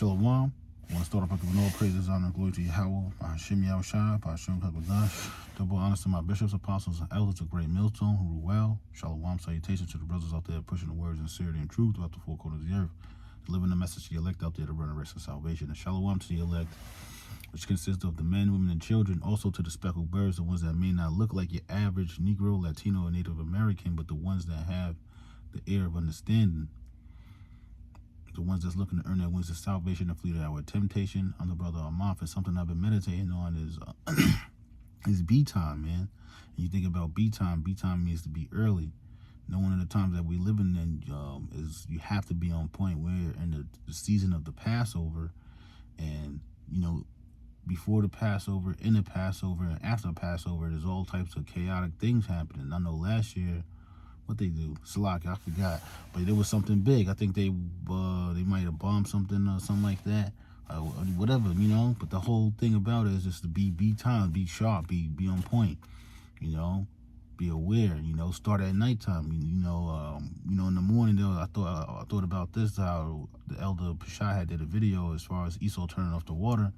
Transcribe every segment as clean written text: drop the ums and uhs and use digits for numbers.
Shalom. I want to start off by giving all praises, honor, and glory to Yahweh, by Hashem Yahushua, by Hashem Kakadash. Double honors to my bishops, apostles, and elders of Great Millstone who rule well. Shalom, salutations to the brothers out there pushing the words in sincerity and truth throughout the four corners of the earth, delivering the message to the elect out there to run a race of salvation. And shalom to the elect, which consists of the men, women, and children, also to the speckled birds, the ones that may not look like your average Negro, Latino, or Native American, but the ones that have the air of understanding. The ones that's looking to earn their wings of salvation and flee our temptation. I'm the brother Amonf, and something I've been meditating on is Betime, man. And you think about Betime means to be early. One of the times that we live in is you have to be on point. We're in the season of the Passover, and before the Passover, in the Passover, and after the Passover, there's all types of chaotic things happening. I know last year, what they do, Salak, I forgot, but it was something big. I think they might have bombed something or something like that, whatever, But the whole thing about it is just to be time, be sharp, be on point, be aware, start at nighttime, in the morning though. I thought about this, how the elder Pashai had did a video as far as Esau turning off the water.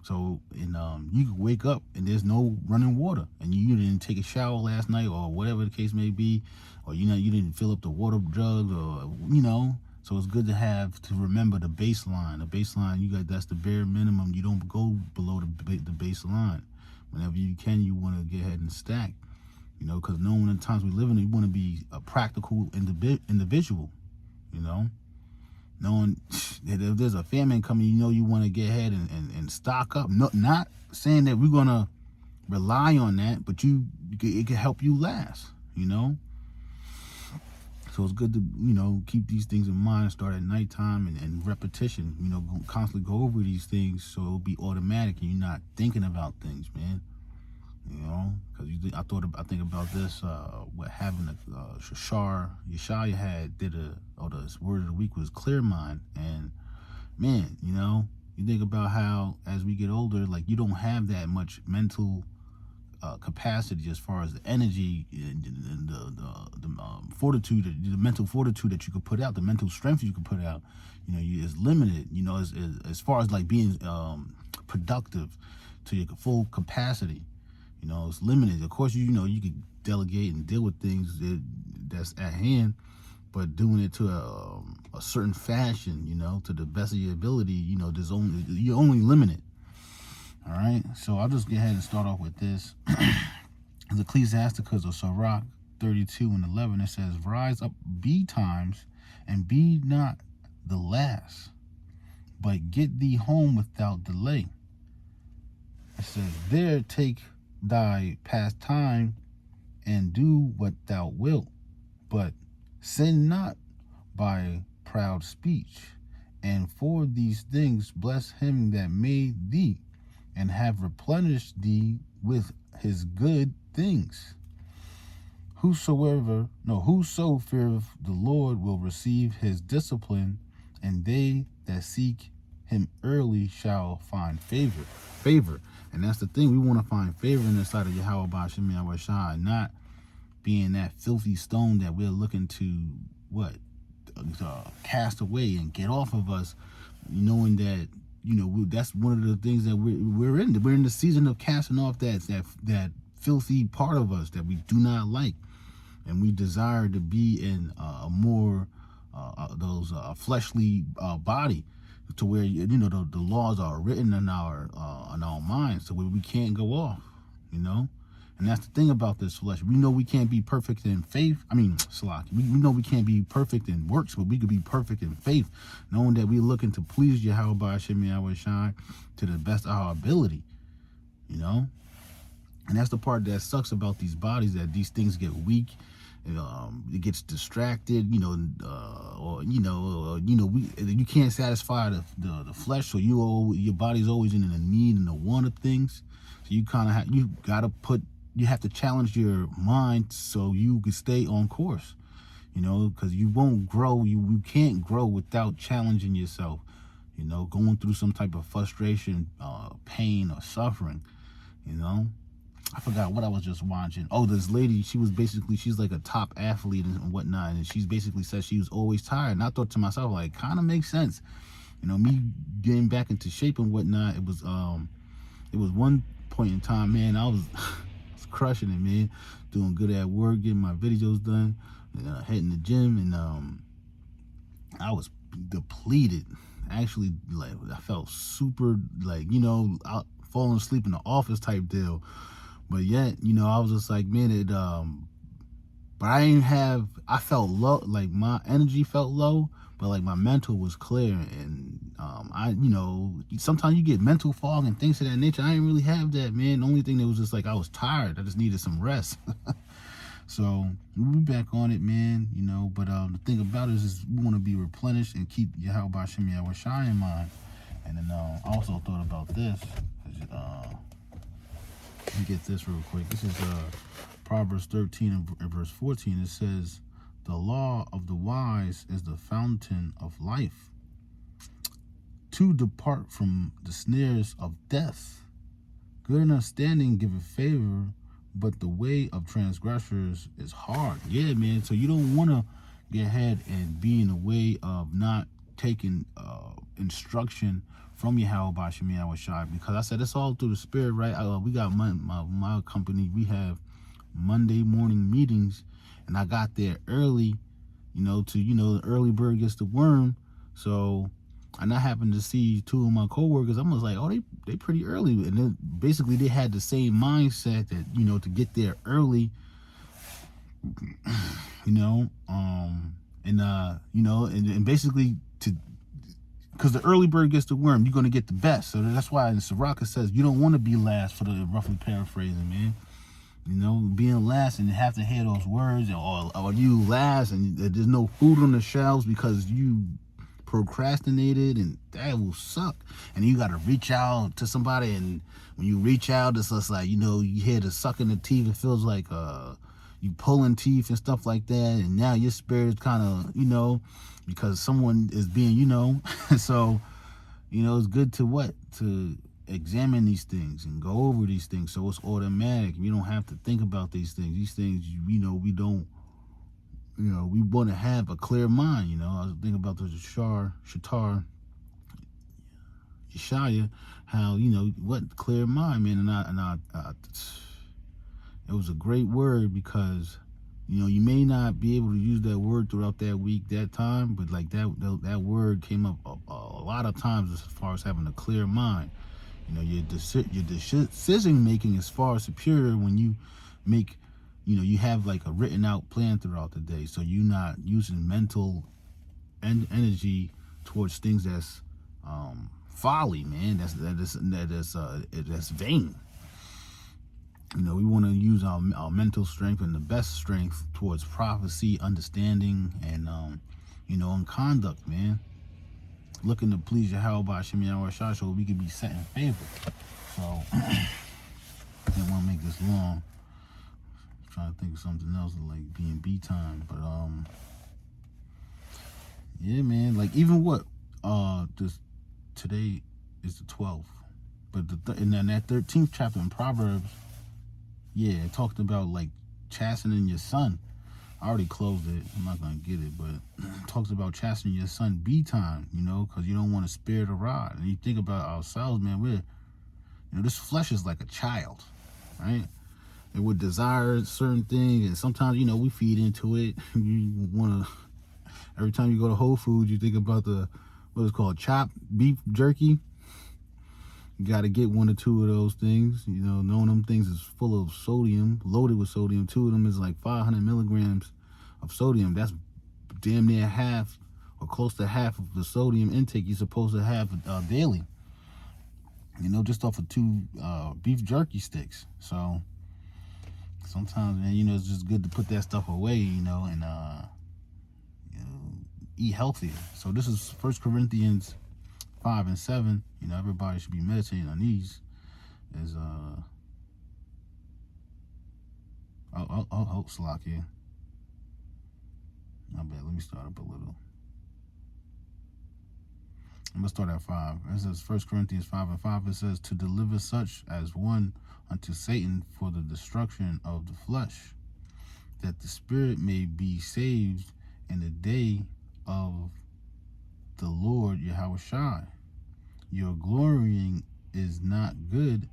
So, you can wake up and there's no running water, and you didn't take a shower last night or whatever the case may be, or, you didn't fill up the water jugs or, so it's good to remember the baseline. The baseline, that's the bare minimum. You don't go below the baseline. Whenever you can, you want to get ahead and stack, because knowing the times we live in, you want to be a practical individual, knowing that if there's a famine coming, you want to get ahead and stock up. Not saying that we're going to rely on that, but it can help you last, So it's good to, keep these things in mind, start at nighttime and repetition, constantly go over these things so it'll be automatic and you're not thinking about things, man. Because I think about this, what having a Yeshaya had did the word of the week was clear mind. And man, you think about how as we get older, like you don't have that much mental capacity as far as the energy and the fortitude, the mental fortitude that you could put out, the mental strength you could put out, is limited, as far as like being productive to your full capacity. It's limited. Of course, you can delegate and deal with things that's at hand, but doing it to a certain fashion, to the best of your ability, you're only limited. All right. So I'll just go ahead and start off with this. As Ecclesiasticus of Sirach 32:11, it says, "Rise up betimes, and be not the last, but get thee home without delay." It says, "There take thy pastime and do what thou wilt, but sin not by proud speech. And for these things bless him that made thee, and have replenished thee with his good things. Whoso feareth the Lord will receive his discipline, and they that seek him early shall find favor." And that's the thing. We want to find favor in the sight of Yahweh by Hashem Yahushua, and not being that filthy stone that we're looking to cast away and get off of us, knowing that that's one of the things that we're in. We're in the season of casting off that filthy part of us that we do not like, and we desire to be in a more fleshly body, to where the laws are written in our minds, so where we can't go off, And that's the thing about this flesh. We know we can't be perfect in faith. We know we can't be perfect in works, but we could be perfect in faith, knowing that we're looking to please Yahweh by Hashem Yahushua to the best of our ability, And that's the part that sucks about these bodies, that these things get weak. It gets distracted, you can't satisfy the flesh, so your body's always in the need and the want of things. So you have to challenge your mind so you can stay on course, because you won't grow. You can't grow without challenging yourself, going through some type of frustration, pain, or suffering, I forgot what I was just watching. Oh, this lady, she's like a top athlete and whatnot, and she's basically said she was always tired. And I thought to myself, like, kind of makes sense. Me getting back into shape and whatnot, it was one point in time, man, I was, was crushing it, man, doing good at work, getting my videos done, and, hitting the gym, and I was depleted. Actually, like, I felt super, like, out, falling asleep in the office type deal. But yet, I was just like, man, but I felt low, like my energy felt low, but like my mental was clear. And sometimes you get mental fog and things of that nature. I didn't really have that, man. The only thing that was just like, I was tired. I just needed some rest. So we'll be back on it, man. But the thing about it is we want to be replenished and keep Yahweh Shem Yahweh Shai in mind. And then I also thought about this. Let me get this real quick. This is Proverbs 13 and verse 14. It says, "The law of the wise is the fountain of life, to depart from the snares of death. Good understanding giveth favor, but the way of transgressors is hard." Yeah, man. So you don't want to get ahead and be in the way of not taking instruction from Yahweh Bashim Yahweh Shai, because I said it's all through the spirit, right? We got my company. We have Monday morning meetings, and I got there early, the early bird gets the worm. So, and I happened to see two of my coworkers. I was like, oh, they pretty early, and then basically they had the same mindset that to get there early, and basically because the early bird gets the worm, you're gonna get the best. So that's why in Sirach says you don't want to be last, for the roughly paraphrasing, man. Being last and have to hear those words, or you last and there's no food on the shelves because you procrastinated, and that will suck. And you got to reach out to somebody, and when you reach out, it's just like, you hear the sucking the teeth. It feels like you pulling teeth and stuff like that. And now your spirit's kind of, because someone is being, so, it's good to examine these things and go over these things, so it's automatic. You don't have to think about these things. These things, we don't, we want to have a clear mind. I was thinking about the Shatar, Yeshaya, how, what clear mind, man. And it was a great word, because you may not be able to use that word throughout that week, that time, but like that word came up a lot of times as far as having a clear mind. Your decision making is far superior when you make, you have like a written out plan throughout the day. So you're not using mental energy towards things that's folly, man. That's vain. We want to use our mental strength and the best strength towards prophecy, understanding, and and conduct, man. Looking to please Yahweh by Shem Yahweh Shai, so we can be set in favor. So I didn't want to make this long. I'm trying to think of something else like being Betime, but yeah, man. Like even what this today is the 12th, but in that 13th chapter in Proverbs, yeah, it talked about like chastening your son. I already closed it. I'm not gonna get it, but it talks about chastening your son Betime, because you don't want to spare the rod. And you think about ourselves, man. We're, this flesh is like a child, right? And we desire certain things, and sometimes, we feed into it. You want to. Every time you go to Whole Foods, you think about what is called chopped beef jerky. You got to get one or two of those things. Knowing them things is full of sodium, loaded with sodium. Two of them is like 500 milligrams of sodium. That's damn near half or close to half of the sodium intake you're supposed to have daily. Just off of two beef jerky sticks. So sometimes, man, it's just good to put that stuff away, and eat healthier. So this is 1 Corinthians 5 and 7. Everybody should be meditating on these. Is Slack here. I bet. Let me start up a little. I'm gonna start at 5. It says 1 Corinthians 5 and 5. It says, to deliver such as one unto Satan for the destruction of the flesh, that the spirit may be saved in the day of the Lord Yahweh Shai. Your glorying is not good.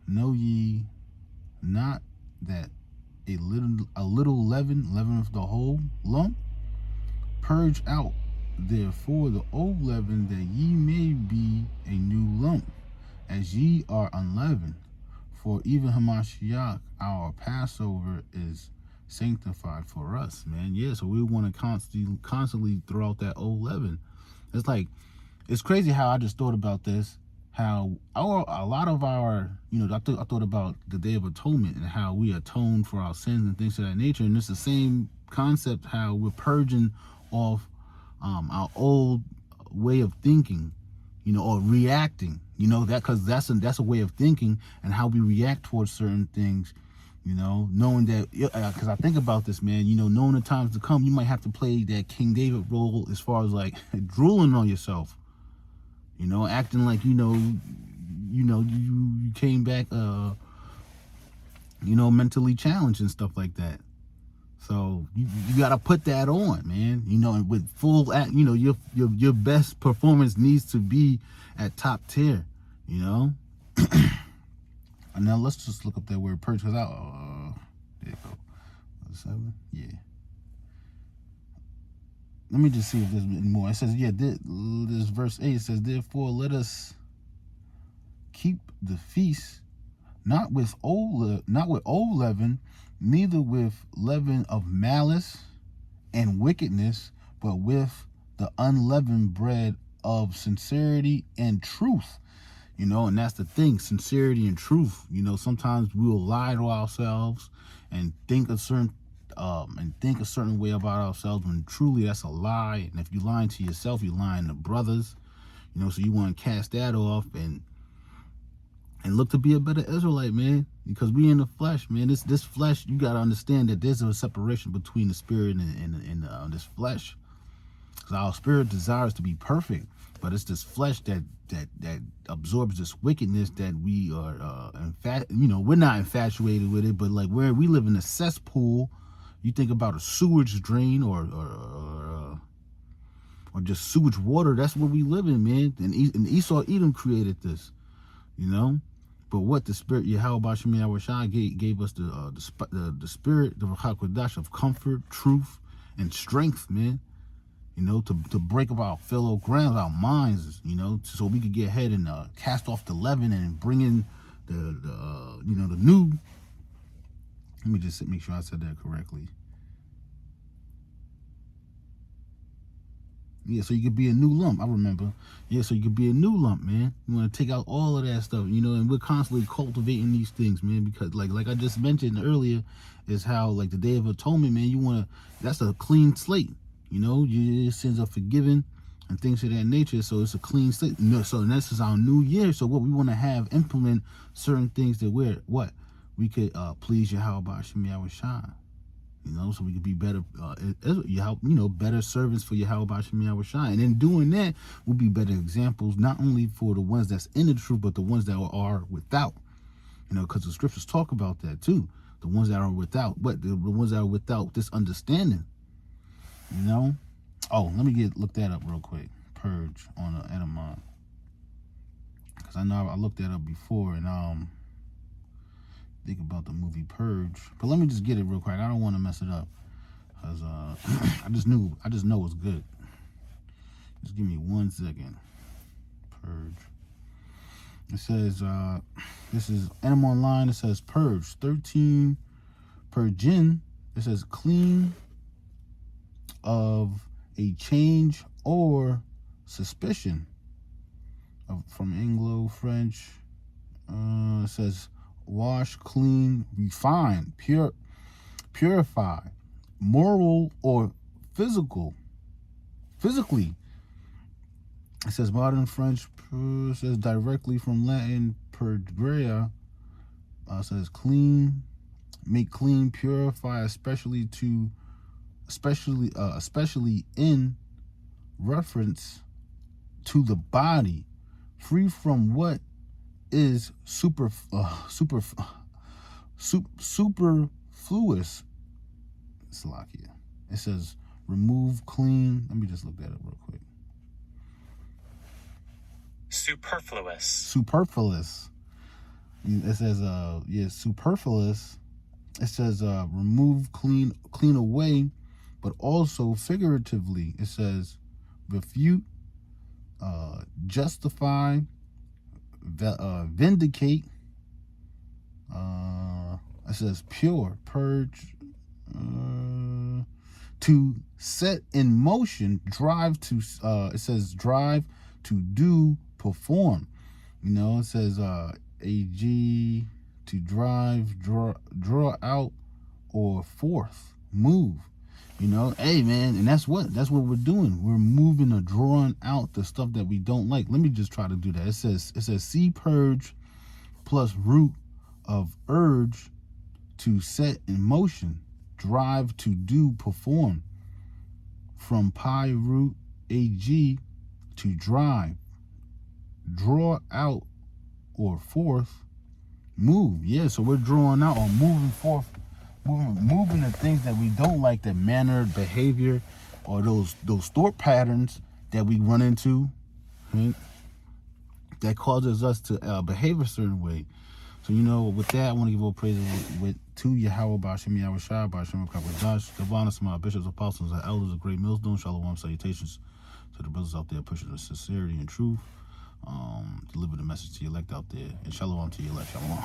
Know ye not that a little leaven of the whole lump? Purge out therefore the old leaven, that ye may be a new lump, as ye are unleavened. For even Hamashiach, our Passover, is sanctified for us, man. Yeah, so we want to constantly throw out that old leaven. It's like, it's crazy how I just thought about this. How a lot of our, I thought about the Day of Atonement and how we atone for our sins and things of that nature. And it's the same concept, how we're purging off our old way of thinking, or reacting, that, because that's a way of thinking, and how we react towards certain things, knowing that, because I think about this, man, knowing the times to come, you might have to play that King David role as far as like drooling on yourself, acting like, you came back, mentally challenged and stuff like that. So you got to put that on, man. And with full, your best performance needs to be at top tier. And now let's just look up that word purge, because there you go. 7, yeah. Let me just see if there's more. It says, this verse 8 says, therefore let us keep the feast, not with old leaven, neither with leaven of malice and wickedness, but with the unleavened bread of sincerity and truth. And that's the thing, sincerity and truth. Sometimes we will lie to ourselves and think a certain way about ourselves, when truly that's a lie. And if you're lying to yourself, you're lying to brothers. So you want to cast that off and look to be a better Israelite, man, because we in the flesh, man. This flesh, you got to understand that there's a separation between the spirit and this flesh. Because our spirit desires to be perfect, but it's this flesh that absorbs this wickedness, that we are, we're not infatuated with it, but like where we live in a cesspool. You think about a sewage drain or just sewage water. That's where we live in, man. And Esau, Edom created this, But what the Spirit Yahweh B'Shem Yahweh Shai gave us the Spirit, the Hakodash of comfort, truth, and strength, man. To break up our fellow grounds, our minds, so we could get ahead and cast off the leaven and bring in the new. Let me just make sure I said that correctly. Yeah, so you could be a new lump. I remember. Yeah, so you could be a new lump, man. You want to take out all of that stuff, and we're constantly cultivating these things, man, because like I just mentioned earlier, is how like the Day of Atonement, man, that's a clean slate. Your sins are forgiven and things of that nature. So it's a clean slate. So this is our new year. So what we want to implement certain things that we could please Yahweh B'Shem Yahweh Shai. So we could be better, better servants for Yahweh B'Shem Yahweh Shai. And in doing that, we'll be better examples, not only for the ones that's in the truth, but the ones that are without. Because the scriptures talk about that too. The ones that are without, the ones that are without this understanding. Oh, let me look that up real quick. Purge on the etymon, because I know I looked that up before, and think about the movie Purge. But let me just get it real quick. I don't want to mess it up, because I just know it's good. Just give me 1 second. Purge. It says this is Enem Online. It says Purge 13 Purgin. It says clean of a change or suspicion. From Anglo-French, it says wash, clean, refine, purify, moral or physically. It says modern French, says directly from Latin purgere, says clean, make clean, purify, especially in reference to the body, free from what is superfluous. Slakia. It says remove, clean. Let me just look that up real quick. Superfluous. It says, superfluous. It says, remove, clean away, but also figuratively. It says, refute, justify, vindicate. It says pure, purge, to set in motion, drive to. It says drive to do, perform. It says ag, to drive, draw out, or forth, move. Hey man, and that's what we're doing. We're moving or drawing out the stuff that we don't like. Let me just try to do that. It says see, purge plus root of urge, to set in motion, drive to do, perform. From pi root ag, to drive, draw out, or forth, move. Yeah, so we're drawing out or moving forth, moving the things that we don't like, the manner, behavior, or those thought patterns that we run into, right, that causes us to behave a certain way. So, with that, I want to give all praise to Yahweh, Ba'ashem Yahweh Shai, Ba'ashem Kabbadash, Divine, to my bishops, apostles, and elders of Great Millstone. Shalom, salutations to the brothers out there pushing the sincerity and truth. Deliver the message to your elect out there. And shalom to your elect. Shalom.